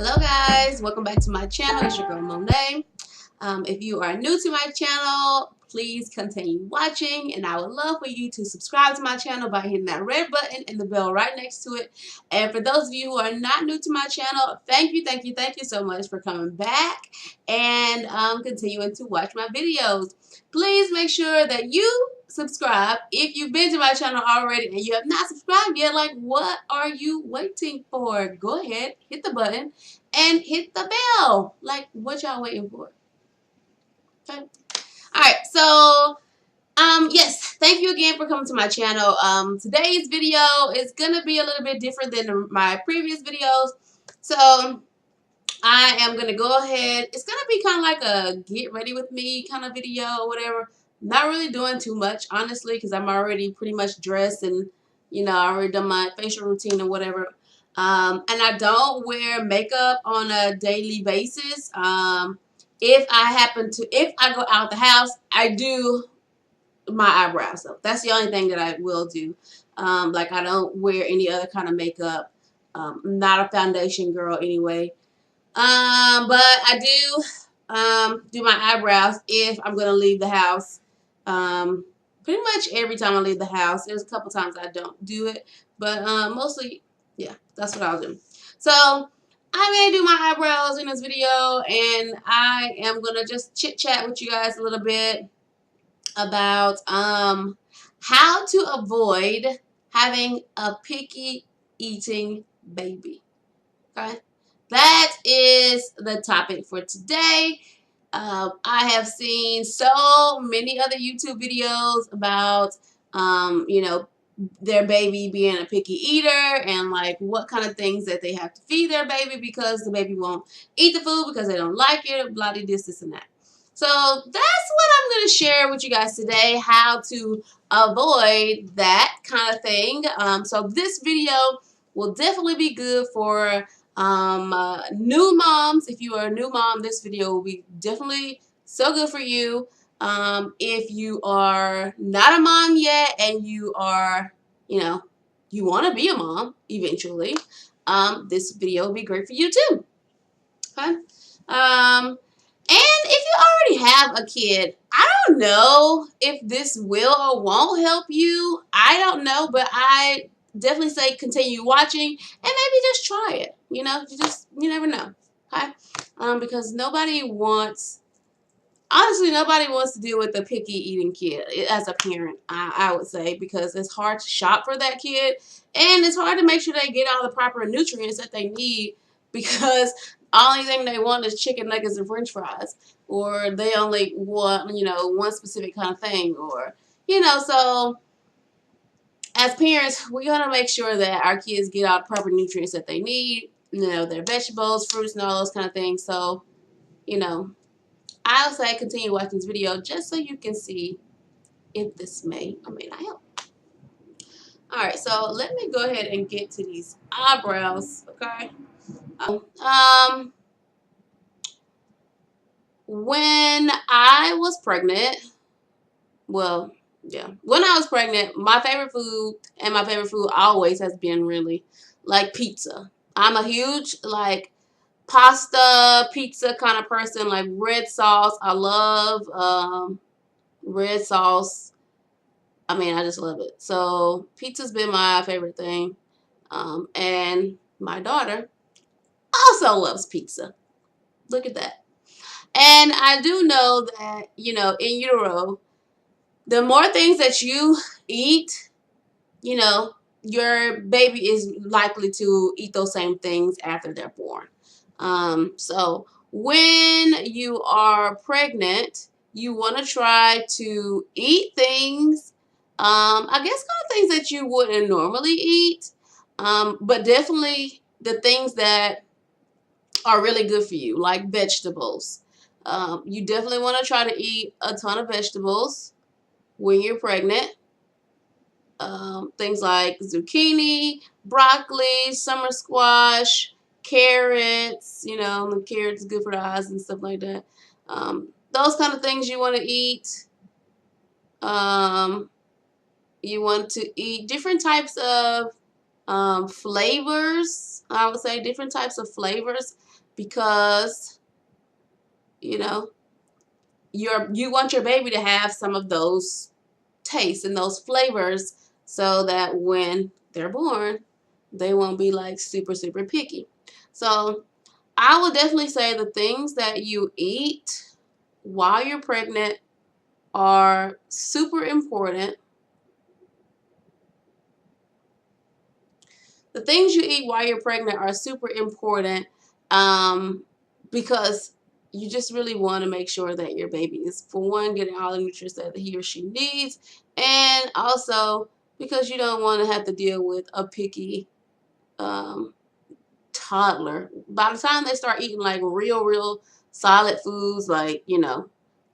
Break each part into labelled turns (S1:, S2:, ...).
S1: Hello guys, welcome back to my channel. It's your girl Monet. If you are new to my channel, please continue watching, and I would love for you to subscribe to my channel by hitting that red button and the bell right next to it. And for those of you who are not new to my channel, thank you so much for coming back and continuing to watch my videos. Please make sure that you subscribe if you've been to my channel already and you have not subscribed yet. Like, what are you waiting for? Go ahead, hit the button and hit the bell. Like, what y'all waiting for? Okay. Alright, so yes, thank you again for coming to my channel. Today's video is gonna be a little bit different than my previous videos. So I am gonna go ahead. It's gonna be kind of like a get ready with me kind of video or whatever. Not really doing too much, honestly, because I'm already pretty much dressed and I already done my facial routine or whatever. And I don't wear makeup on a daily basis. If I go out the house, I do my eyebrows. So that's the only thing that I will do. Like, I don't wear any other kind of makeup. I'm not a foundation girl anyway. But I do my eyebrows if I'm gonna leave the house. Pretty much every time I leave the house. There's a couple times I don't do it, but mostly, yeah, that's what I'll do. So I'm gonna do my eyebrows in this video, and I am gonna just chit chat with you guys a little bit about how to avoid having a picky eating baby. Okay, that is the topic for today. I have seen so many other YouTube videos about, their baby being a picky eater and like what kind of things that they have to feed their baby because the baby won't eat the food because they don't like it, blah, this, and that. So that's what I'm going to share with you guys today, how to avoid that kind of thing. So this video will definitely be good for new moms. If you are a new mom, this video will be definitely so good for you. If you are not a mom yet and you are, you want to be a mom eventually, this video will be great for you too. Okay. And if you already have a kid, I don't know if this will or won't help you. I don't know, but I definitely say continue watching and maybe just try it. You never know. Okay? Because nobody wants to deal with a picky eating kid as a parent, I would say, because it's hard to shop for that kid and it's hard to make sure they get all the proper nutrients that they need because only thing they want is chicken nuggets and french fries, or they only want, one specific kind of thing, or, so as parents, we got to make sure that our kids get all the proper nutrients that they need, their vegetables, fruits, and all those kind of things. So, I'll say continue watching this video just so you can see if this may or may not help. Alright, so let me go ahead and get to these eyebrows, okay? When I was pregnant, well, yeah, when I was pregnant, my favorite food, and my favorite food always has been really like pizza. I'm a huge like pasta, pizza kind of person, like red sauce. I love red sauce. I mean, I just love it. So pizza's been my favorite thing. And my daughter also loves pizza. Look at that. And I do know that, in utero, the more things that you eat, your baby is likely to eat those same things after they're born. So when you are pregnant, you want to try to eat things, I guess kind of things that you wouldn't normally eat, but definitely the things that are really good for you, like vegetables. You definitely want to try to eat a ton of vegetables when you're pregnant. Things like zucchini, broccoli, summer squash, carrots. The carrots is good for the eyes and stuff like that. Those kind of things you want to eat. You want to eat different types of flavors. I would say different types of flavors. because, you know, you want your baby to have some of those tastes and those flavors so that when they're born, they won't be like super, super picky. So I would definitely say the things that you eat while you're pregnant are super important. The things you eat while you're pregnant are super important because you just really want to make sure that your baby is, for one, getting all the nutrients that he or she needs, and also because you don't want to have to deal with a picky um, toddler. By the time they start eating like real solid foods, like, you know,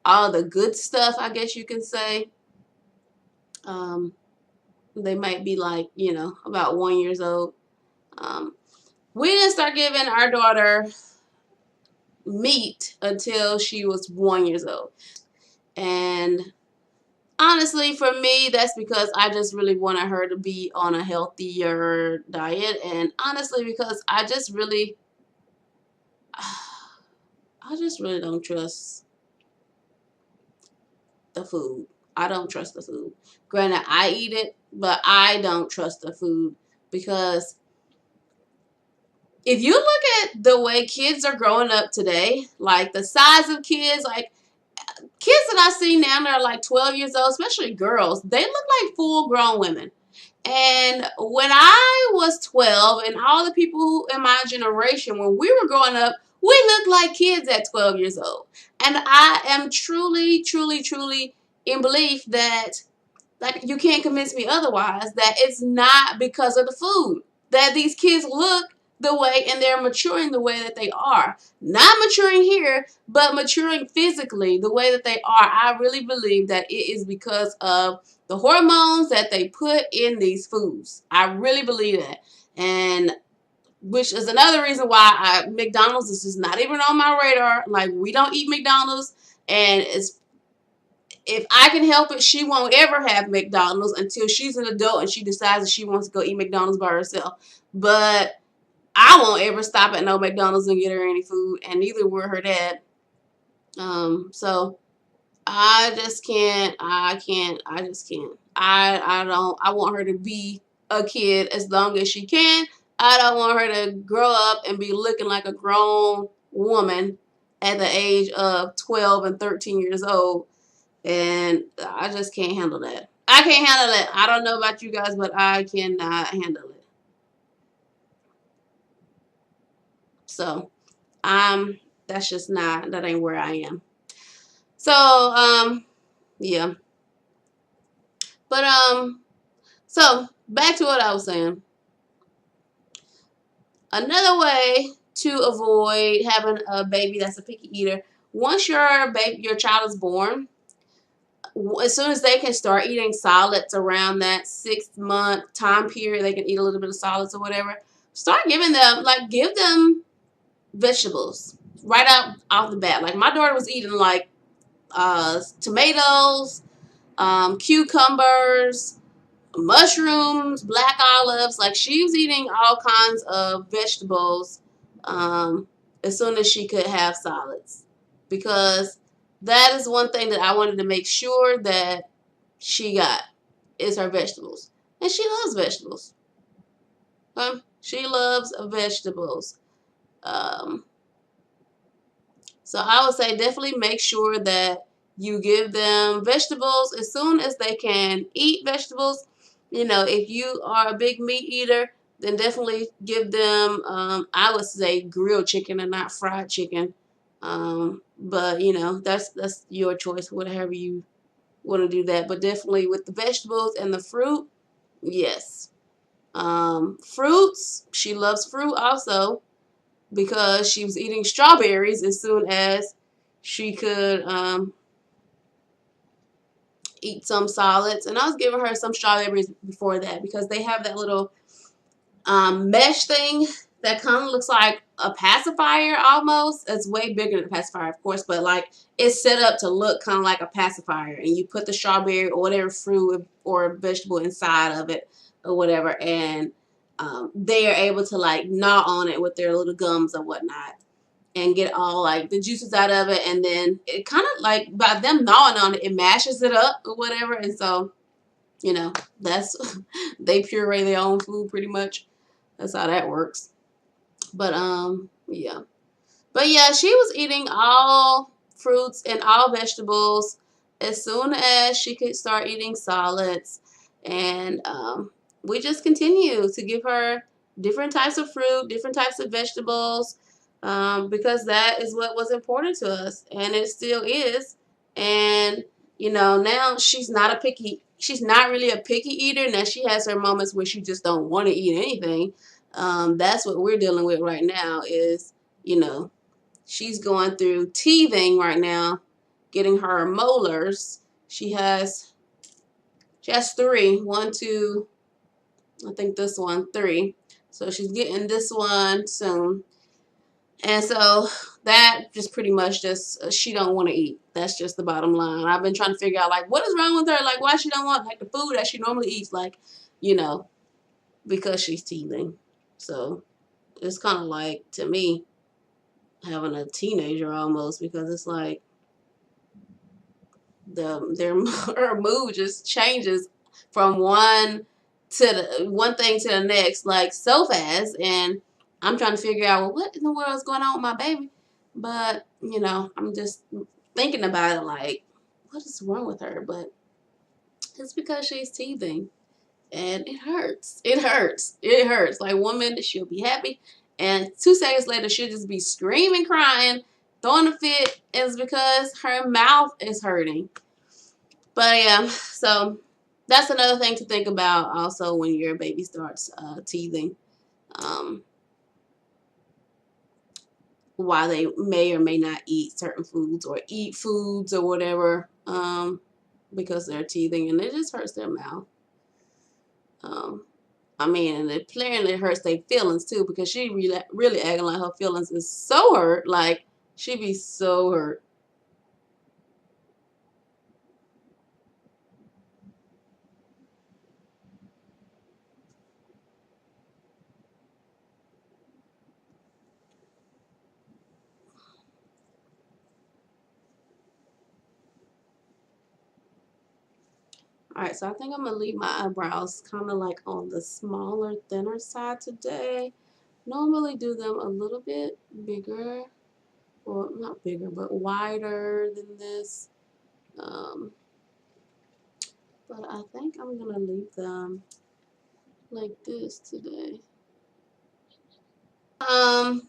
S1: all the good stuff, I guess you can say, um, they might be like, you know, about 1 year old. Um, we didn't start giving our daughter meat until she was 1 year old. And honestly, for me, that's because I just really wanted her to be on a healthier diet. And honestly, because I just really don't trust the food. I don't trust the food. Granted, I eat it, but I don't trust the food because if you look at the way kids are growing up today, like the size of kids, like kids that I see now that are like 12 years old, especially girls, they look like full grown women. And when I was 12 and all the people in my generation, when we were growing up, we looked like kids at 12 years old. And I am truly in belief that, like, you can't convince me otherwise, that it's not because of the food that these kids look the way and they're maturing the way that they are. Not maturing here, but maturing physically the way that they are. I really believe that it is because of the hormones that they put in these foods. I really believe that. And which is another reason why McDonald's is just not even on my radar. Like, we don't eat McDonald's, and it's, if I can help it, she won't ever have McDonald's until she's an adult and she decides that she wants to go eat McDonald's by herself. But I won't ever stop at no McDonald's and get her any food, and neither will her dad. So I just can't. I just can't. I don't. I want her to be a kid as long as she can. I don't want her to grow up and be looking like a grown woman at the age of 12 and 13 years old. And I just can't handle that. I can't handle it. I don't know about you guys, but I cannot handle it. So, that's just not, that ain't where I am. So, yeah. But, so back to what I was saying. Another way to avoid having a baby that's a picky eater, once your child is born, as soon as they can start eating solids around that 6 month time period, they can eat a little bit of solids or whatever. Start giving them, like, give them vegetables right out off the bat. Like, my daughter was eating like tomatoes, cucumbers, mushrooms, black olives. Like, she was eating all kinds of vegetables as soon as she could have solids, because that is one thing that I wanted to make sure that she got, is her vegetables. And she loves vegetables. She loves vegetables. So I would say definitely make sure that you give them vegetables as soon as they can eat vegetables. You know, if you are a big meat eater, then definitely give them, I would say, grilled chicken and not fried chicken. But, you know, that's your choice, whatever you want to do that. But definitely with the vegetables and the fruit, yes. Fruits, she loves fruit also, because she was eating strawberries as soon as she could eat some solids. And I was giving her some strawberries before that, because they have that little mesh thing that kind of looks like a pacifier almost. It's way bigger than a pacifier, of course, but like, it's set up to look kind of like a pacifier. And you put the strawberry or whatever fruit or vegetable inside of it or whatever, and they are able to like gnaw on it with their little gums or whatnot. and get all like the juices out of it, and then it kind of like by them gnawing on it, it mashes it up or whatever, and so you know that's they puree their own food pretty much. That's how that works. But yeah. But yeah, she was eating all fruits and all vegetables as soon as she could start eating solids. And we just continue to give her different types of fruit, different types of vegetables, because that is what was important to us. And it still is. And, you know, now she's not really a picky eater. Now she has her moments where she just don't want to eat anything. That's what we're dealing with right now is, you know, she's going through teething right now, getting her molars. She has three. One, two, I think this one, three. So she's getting this one soon. And so that just pretty much just she don't want to eat. That's just the bottom line. I've been trying to figure out like what is wrong with her? Like why she don't want like the food that she normally eats, like, you know, because she's teething. So it's kind of like, to me, having a teenager almost, because it's like her mood just changes from one thing to the next like so fast, and I'm trying to figure out, well, what in the world is going on with my baby? But you know, I'm just thinking about it like, what is wrong with her? But it's because she's teething. And it hurts. It hurts. It hurts. Like 1 minute she'll be happy, and 2 seconds later she'll just be screaming, crying, throwing a fit. It's because her mouth is hurting. But yeah, so that's another thing to think about also when your baby starts teething. Um, why they may or may not eat certain foods or eat foods or whatever, because they're teething and it just hurts their mouth. I mean, and it clearly hurts their feelings too, because she really acting like her feelings is so hurt. Like she be so hurt. All right, so I think I'm gonna leave my eyebrows kind of like on the smaller, thinner side today. Normally do them a little bit bigger, or not bigger, but wider than this. Um, but I think I'm gonna leave them like this today. Um,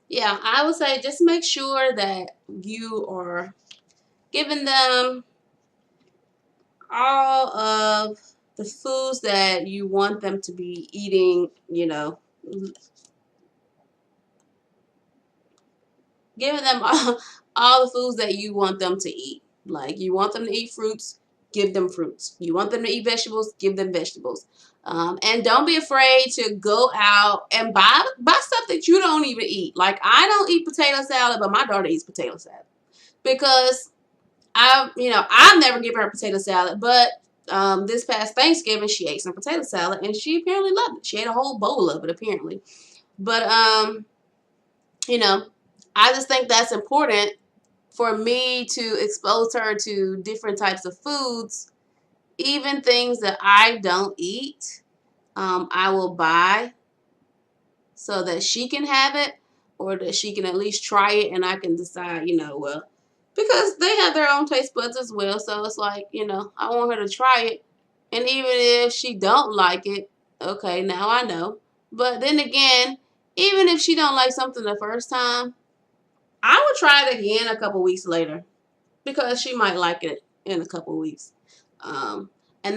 S1: yeah, I would say just make sure that you are giving them all of the foods that you want them to be eating, you know, giving them all the foods that you want them to eat. Like you want them to eat fruits, give them fruits. You want them to eat vegetables, give them vegetables. And don't be afraid to go out and buy stuff that you don't even eat. Like I don't eat potato salad, but my daughter eats potato salad because I've never given her potato salad, but this past Thanksgiving she ate some potato salad and she apparently loved it. She ate a whole bowl of it apparently. But you know, I just think that's important for me to expose her to different types of foods, even things that I don't eat. I will buy so that she can have it, or that she can at least try it, and I can decide, well, because they have their own taste buds as well. So it's like, I want her to try it, and even if she don't like it, okay, now I know. But then again, even if she don't like something the first time, I would try it again a couple weeks later because she might like it in a couple weeks. And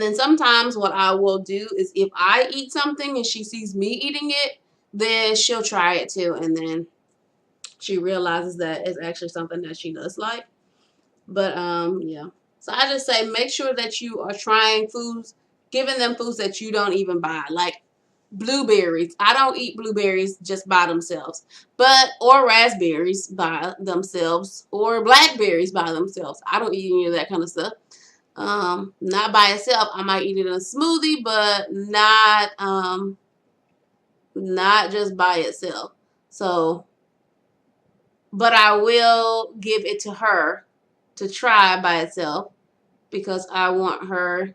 S1: then sometimes what I will do is if I eat something and she sees me eating it, then she'll try it too. And then she realizes that it's actually something that she does like. But yeah. So I just say make sure that you are trying foods, giving them foods that you don't even buy. Like blueberries. I don't eat blueberries just by themselves, or raspberries by themselves, or blackberries by themselves. I don't eat any of that kind of stuff. Not by itself. I might eat it in a smoothie, but not just by itself. So but I will give it to her to try by itself because I want her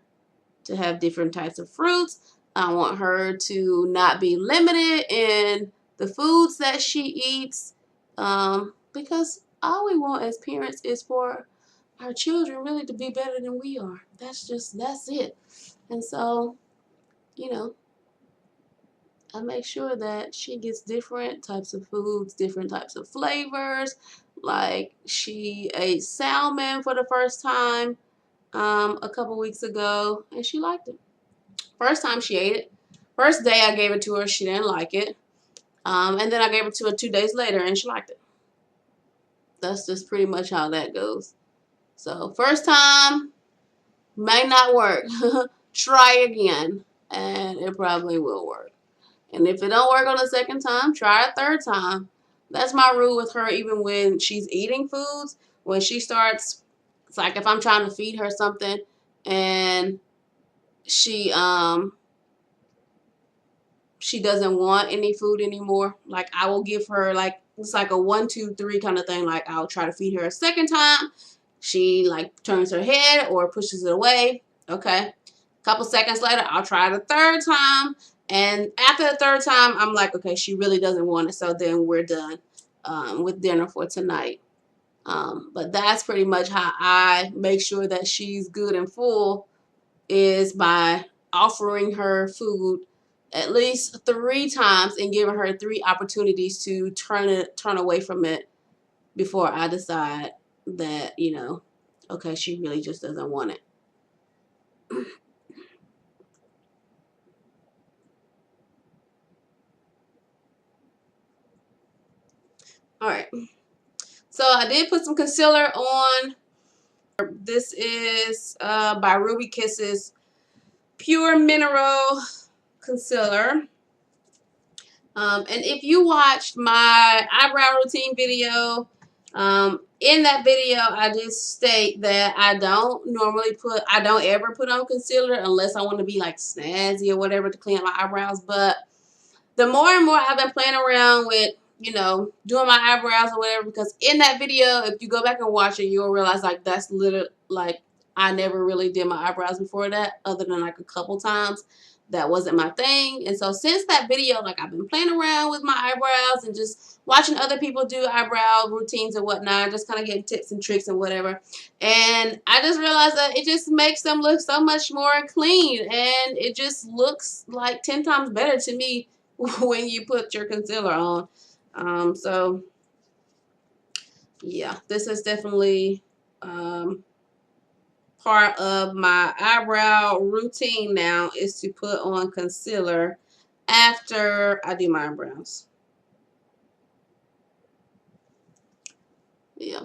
S1: to have different types of fruits. I want her to not be limited in the foods that she eats, because all we want as parents is for our children really to be better than we are. That's it. And so, you know, I make sure that she gets different types of foods, different types of flavors. Like she ate salmon for the first time a couple weeks ago, and she liked it. First time she ate it. First day I gave it to her, she didn't like it. And then I gave it to her 2 days later, and she liked it. That's just pretty much how that goes. So first time may not work. Try again, and it probably will work. And if it don't work on the second time, try a third time. That's my rule with her, even when she's eating foods. When she starts, it's like if I'm trying to feed her something and she doesn't want any food anymore, like I will give her, like, it's like a 1, 2, 3 kind of thing. Like I'll try to feed her a second time. She like turns her head or pushes it away. Okay. A couple seconds later, I'll try the third time. And after the third time, I'm like, okay, she really doesn't want it. So then we're done with dinner for tonight. But that's pretty much how I make sure that she's good and full, is by offering her food at least 3 times and giving her 3 opportunities to turn away from it before I decide that, okay, she really just doesn't want it. All right. So I did put some concealer on. This is by Ruby Kisses Pure Mineral Concealer. And if you watched my eyebrow routine video, in that video I just state that I don't ever put on concealer unless I want to be like snazzy or whatever to clean up my eyebrows. But the more and more I've been playing around with, doing my eyebrows or whatever, because in that video, if you go back and watch it, you'll realize like that's literally like I never really did my eyebrows before that, other than like a couple times. That wasn't my thing. And so since that video, like I've been playing around with my eyebrows and just watching other people do eyebrow routines and whatnot, just kind of getting tips and tricks and whatever. And I just realized that it just makes them look so much more clean, and it just looks like 10 times better to me when you put your concealer on. So yeah, this is definitely part of my eyebrow routine now, is to put on concealer after I do my eyebrows. Yeah.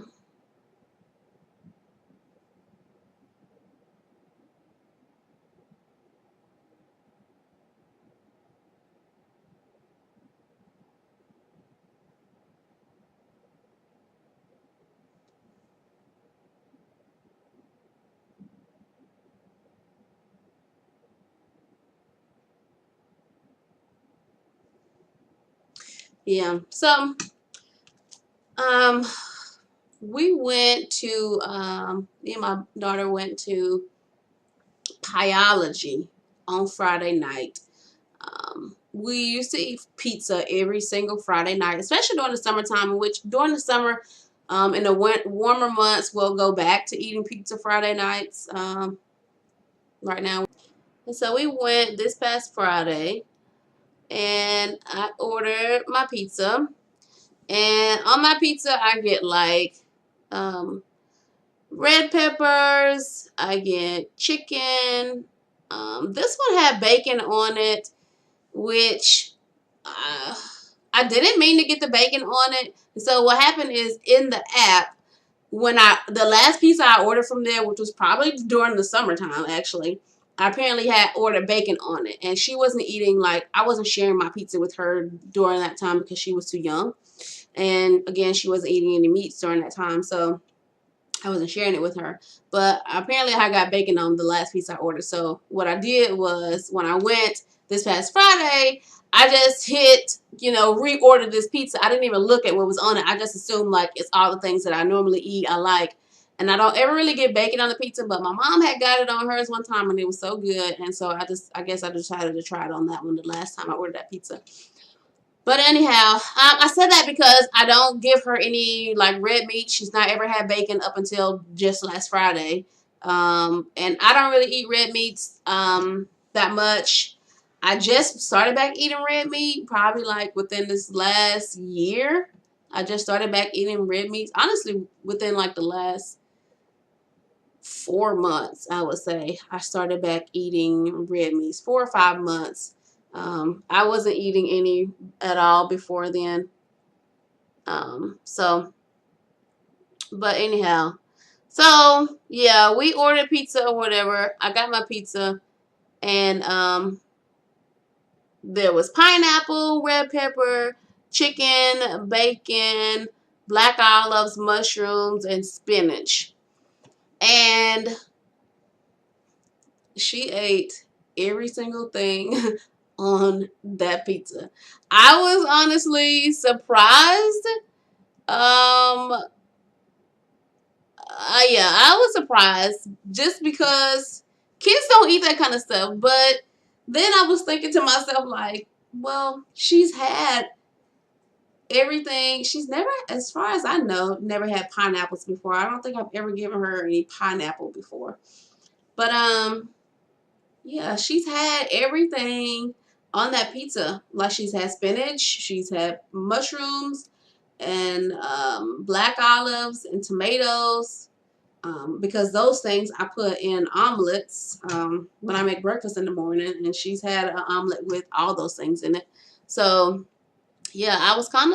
S1: Yeah. So we went to me and my daughter went to Pyology on Friday night. We used to eat pizza every single Friday night, especially during the summertime, which during the summer, in the warmer months, we'll go back to eating pizza Friday nights. Right now. And so we went this past Friday, and I ordered my pizza. And on my pizza, I get like red peppers, I get chicken. This one had bacon on it, which I didn't mean to get the bacon on it. So what happened is, in the app, when the last pizza I ordered from there, which was probably during the summertime actually, I apparently had ordered bacon on it, and she wasn't eating, like, I wasn't sharing my pizza with her during that time because she was too young. And again, she wasn't eating any meats during that time, so I wasn't sharing it with her. But apparently I got bacon on the last piece I ordered. So what I did was, when I went, this past Friday, I just hit, reorder this pizza. I didn't even look at what was on it. I just assumed like it's all the things that I normally eat, I like. And I don't ever really get bacon on the pizza, but my mom had got it on hers one time and it was so good. And so I guess I decided to try it on that one the last time I ordered that pizza. But anyhow, I said that because I don't give her any like red meat. She's not ever had bacon up until just last Friday. And I don't really eat red meats that much. I just started back eating red meat probably like within this last year. I just started back eating red meats. Honestly, within like the last 4 months, I would say. I started back eating red meats. 4 or 5 months. I wasn't eating any at all before then. But anyhow, so yeah, we ordered pizza or whatever. I got my pizza, and there was pineapple, red pepper, chicken, bacon, black olives, mushrooms, and spinach. And she ate every single thing on that pizza. I was honestly surprised. Yeah, I was surprised just because kids don't eat that kind of stuff. But then I was thinking to myself, like, well, she's had everything. She's never, as far as I know, never had pineapples before. I don't think I've ever given her any pineapple before. But yeah, she's had everything on that pizza. Like she's had spinach, she's had mushrooms, and black olives and tomatoes. Because those things I put in omelets when I make breakfast in the morning, and she's had an omelet with all those things in it. So yeah, I was kind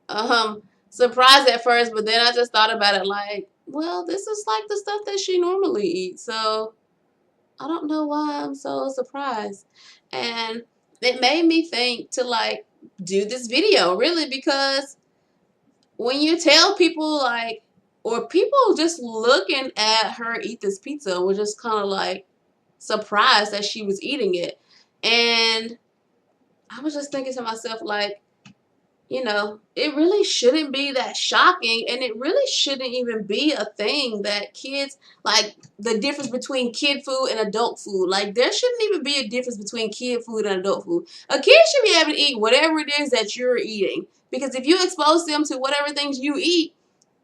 S1: of surprised at first, but then I just thought about it like, well, this is like the stuff that she normally eats, so I don't know why I'm so surprised. And it made me think to like do this video really, because when you tell people like, or people just looking at her eat this pizza were just kind of like surprised that she was eating it. And I was just thinking to myself like, it really shouldn't be that shocking, and it really shouldn't even be a thing that kids, like the difference between kid food and adult food. Like there shouldn't even be a difference between kid food and adult food. A kid should be able to eat whatever it is that you're eating, because if you expose them to whatever things you eat,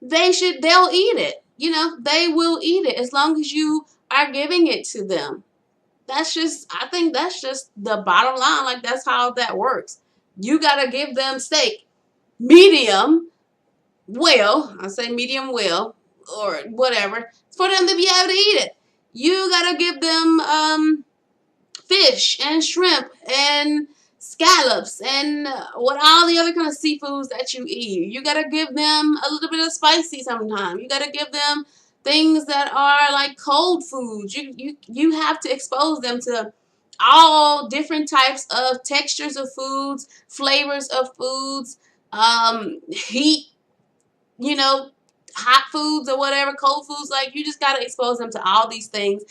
S1: they'll eat it. They will eat it as long as you are giving it to them. I think that's just the bottom line. Like that's how that works. You gotta give them steak medium well. I say medium well or whatever for them to be able to eat it. You gotta give them fish and shrimp and scallops and what all the other kind of seafoods that you eat. You gotta give them a little bit of spicy sometimes. You gotta give them things that are like cold foods. You have to expose them to all different types of textures of foods, flavors of foods, heat, hot foods or whatever, cold foods. Like you just gotta expose them to all these things,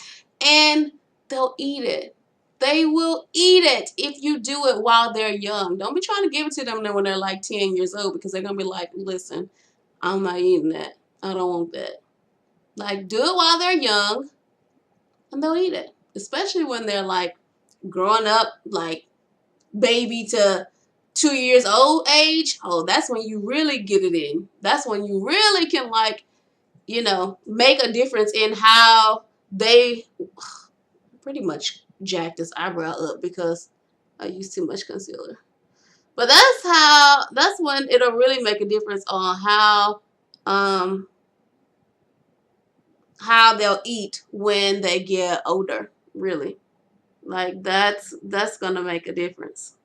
S1: and they'll eat it. They will eat it if you do it while they're young. Don't be trying to give it to them when they're like 10 years old, because they're gonna be like, listen, I'm not eating that. I don't want that. Like do it while they're young, and they'll eat it. Especially when they're like growing up, like baby to 2 years old age. Oh, that's when you really get it in. That's when you really can like, make a difference in how they pretty much jacked this eyebrow up because I used too much concealer. But that's when it'll really make a difference on how they'll eat when they get older, really. Like that's gonna make a difference.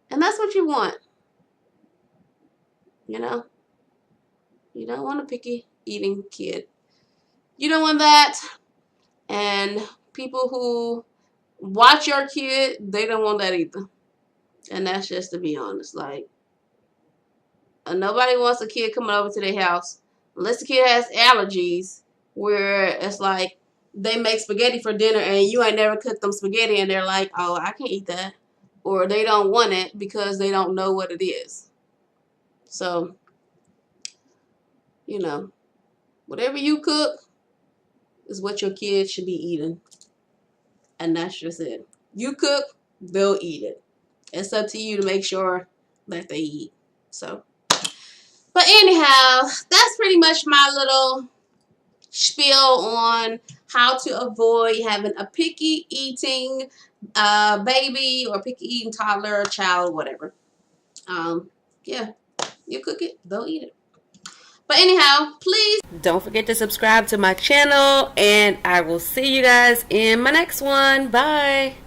S1: And that's what you want. You know? You don't want a picky eating kid. You don't want that. And people who watch your kid, they don't want that either. And that's just to be honest. Like, nobody wants a kid coming over to their house unless the kid has allergies, where it's like they make spaghetti for dinner and you ain't never cooked them spaghetti and they're like, oh, I can't eat that. Or they don't want it because they don't know what it is. So, you know, whatever you cook is what your kids should be eating. And that's just it. You cook, they'll eat it. It's up to you to make sure that they eat. So, but anyhow, that's pretty much my little spiel on how to avoid having a picky eating baby or picky eating toddler, child, whatever. Yeah, you cook it, they'll eat it. But anyhow, please don't forget to subscribe to my channel, and I will see you guys in my next one. Bye.